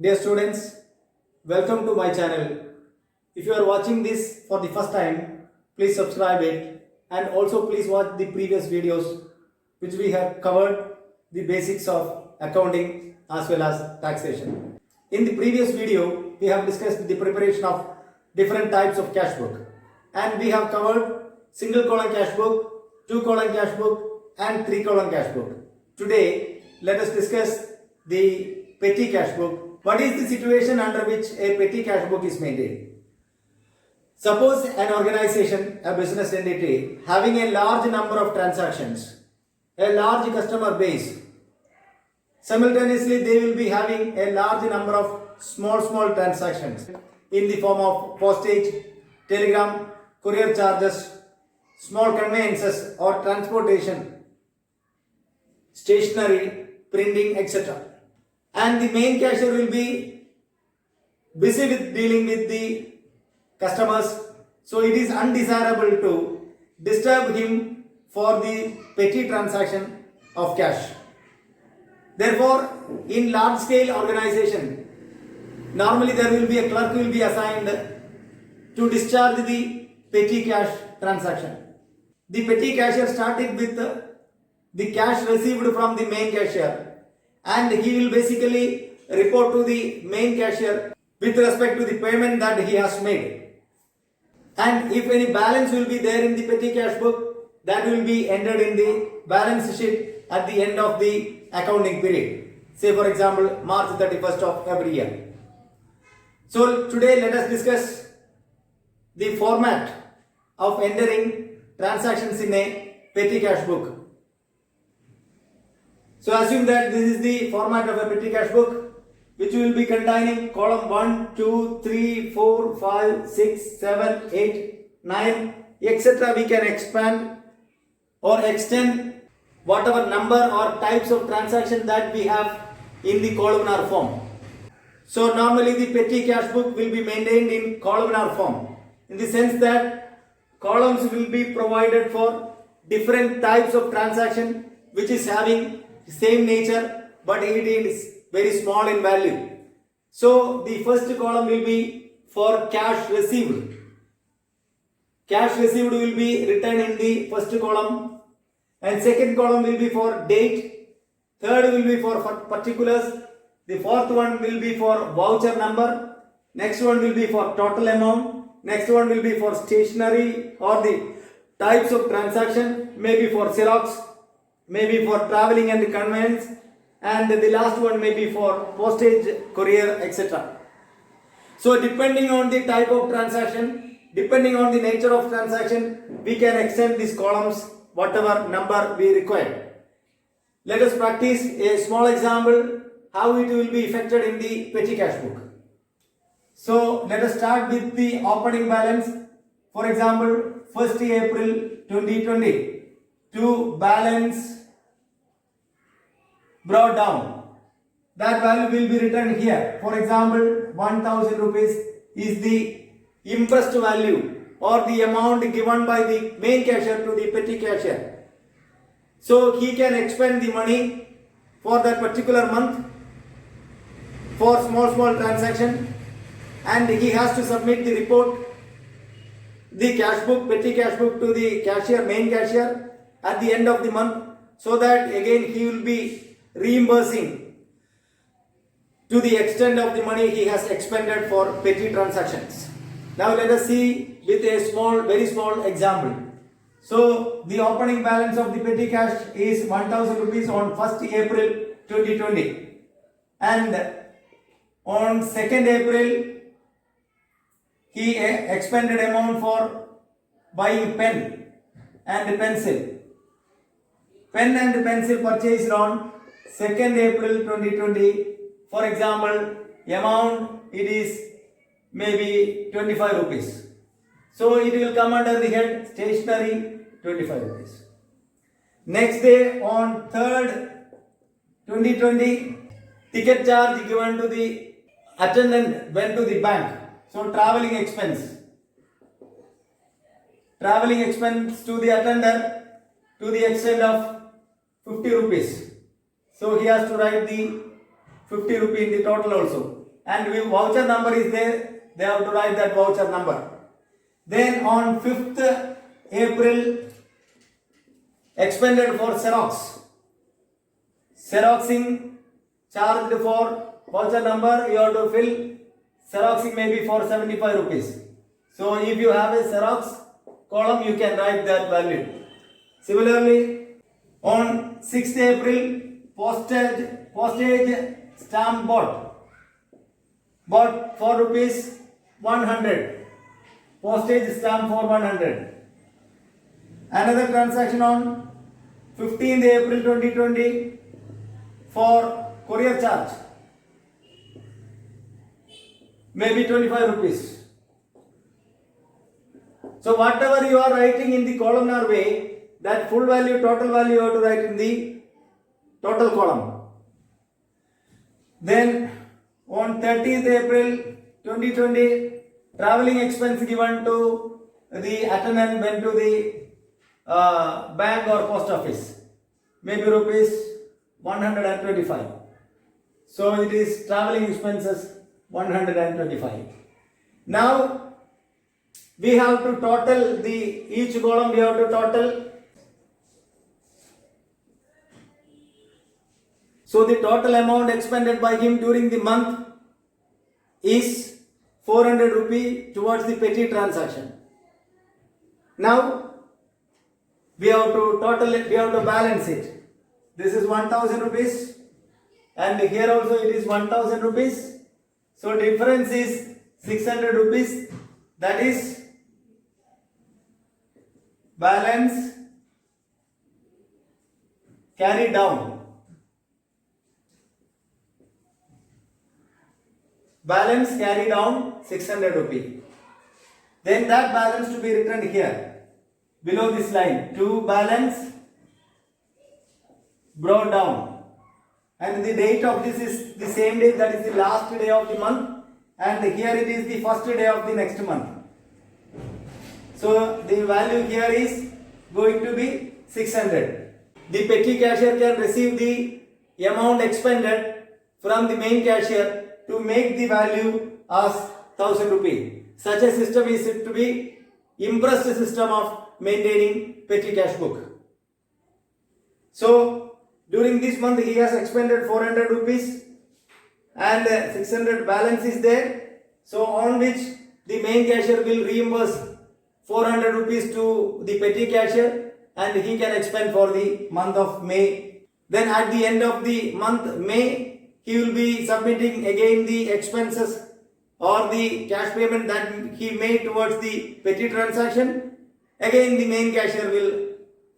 Dear students, welcome to my channel. If you are watching this for the first time, please subscribe it and also please watch the previous videos which we have covered the basics of accounting as well as taxation. In the previous video, we have discussed the preparation of different types of cash book and we have covered single column cash book, two column cash book and three column cash book. Today, let us discuss the petty cash book. What is the situation under which a petty cash book is maintained? Suppose an organization, a business entity, having a large number of transactions, a large customer base. Simultaneously, they will be having a large number of small transactions in the form of postage, telegram, courier charges, small conveyances or transportation, stationery, printing, etc. And the main cashier will be busy with dealing with the customers, so it is undesirable to disturb him for the petty transaction of cash. Therefore, in large scale organization, normally there will be a clerk will be assigned to discharge the petty cash transaction. The petty cashier started with the cash received from the main cashier, and he will basically report to the main cashier with respect to the payment that he has made. And if any balance will be there in the petty cash book, that will be entered in the balance sheet at the end of the accounting period. Say for example, March 31st of every year. So today let us discuss the format of entering transactions in a petty cash book. So assume that this is the format of a petty cash book, which will be containing column 1, 2, 3, 4, 5, 6, 7, 8, 9, etc. We can expand or extend whatever number or types of transaction that we have in the columnar form. So normally the petty cash book will be maintained in columnar form, in the sense that columns will be provided for different types of transaction which is having same nature but it is very small in value. So the first column will be for cash received. Cash received will be written in the first column, and second column will be for date, third will be for particulars, the fourth one will be for voucher number, next one will be for total amount, next one will be for stationery or the types of transaction, maybe for Xerox, maybe for traveling and conveyance, and the last one may be for postage, courier, etc. So depending on the type of transaction, depending on the nature of transaction, we can extend these columns whatever number we require. Let us practice a small example how it will be effected in the petty cash book. So let us start with the opening balance. For example, 1st April 2020 to balance brought down. That value will be written here. For example, 1000 rupees is the impressed value or the amount given by the main cashier to the petty cashier. So he can expend the money for that particular month for small transaction, and he has to submit the report, the cash book, petty cash book, to the cashier, main cashier at the end of the month, so that again he will be reimbursing to the extent of the money he has expended for petty transactions. Now let us see with a very small example. So the opening balance of the petty cash is 1000 rupees on 1st April 2020, and on 2nd April he expended amount for buying pen and pencil. Pen and pencil purchased on 2nd April 2020, for example, amount it is maybe 25 rupees. So it will come under the head stationery, 25 rupees. Next day on 3rd 2020, ticket charge given to the attendant went to the bank. So traveling expense to the attendant to the extent of 50 rupees. So he has to write the 50 rupee in the total also. and voucher number is there, they have to write that voucher number. Then on 5th April, expended for Xerox. Xeroxing charged for voucher number, you have to fill. Xeroxing may be for 75 rupees. So if you have a Xerox column, you can write that value. Similarly, on 6th April, postage stamp bought for rupees 100. Postage stamp for 100. Another transaction on 15th April 2020 for courier charge, maybe 25 rupees. So whatever you are writing in the columnar way, that full value, total value you have to write in the total column. Then on 30th April 2020, travelling expense given to the attendant went to the bank or post office, maybe rupees 125. So it is travelling expenses 125. Now we have to total each column, we have to total. So the total amount expended by him during the month is 400 rupee towards the petty transaction. Now we have to total it, we have to balance it. This is 1000 rupees and here also it is 1000 rupees. So difference is 600 rupees, that is balance carried down. Balance carried down 600 rupee. Then that balance to be written here below this line, to balance brought down, and the date of this is the same date, that is the last day of the month, and here it is the first day of the next month. So the value here is going to be 600. The petty cashier can receive the amount expended from the main cashier to make the value as 1000 rupee. Such a system is said to be impressed system of maintaining petty cash book. So during this month he has expended 400 rupees and 600 balance is there. So on which the main cashier will reimburse 400 rupees to the petty cashier and he can expend for the month of May. Then at the end of the month May, he will be submitting again the expenses or the cash payment that he made towards the petty transaction. Again the main cashier will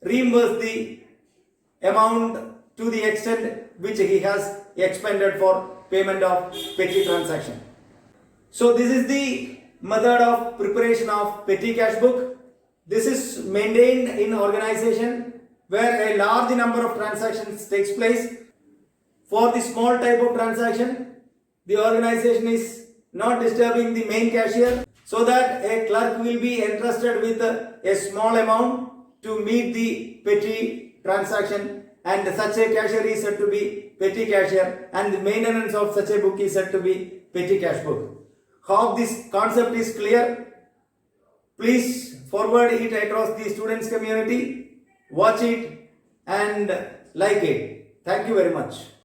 reimburse the amount to the extent which he has expended for payment of petty transaction. So this is the method of preparation of petty cash book. This is maintained in organization where a large number of transactions takes place. For the small type of transaction, the organization is not disturbing the main cashier, so that a clerk will be entrusted with a small amount to meet the petty transaction, and such a cashier is said to be petty cashier, and the maintenance of such a book is said to be petty cash book. Hope this concept is clear. Please forward it across the students community, watch it and like it. Thank you very much.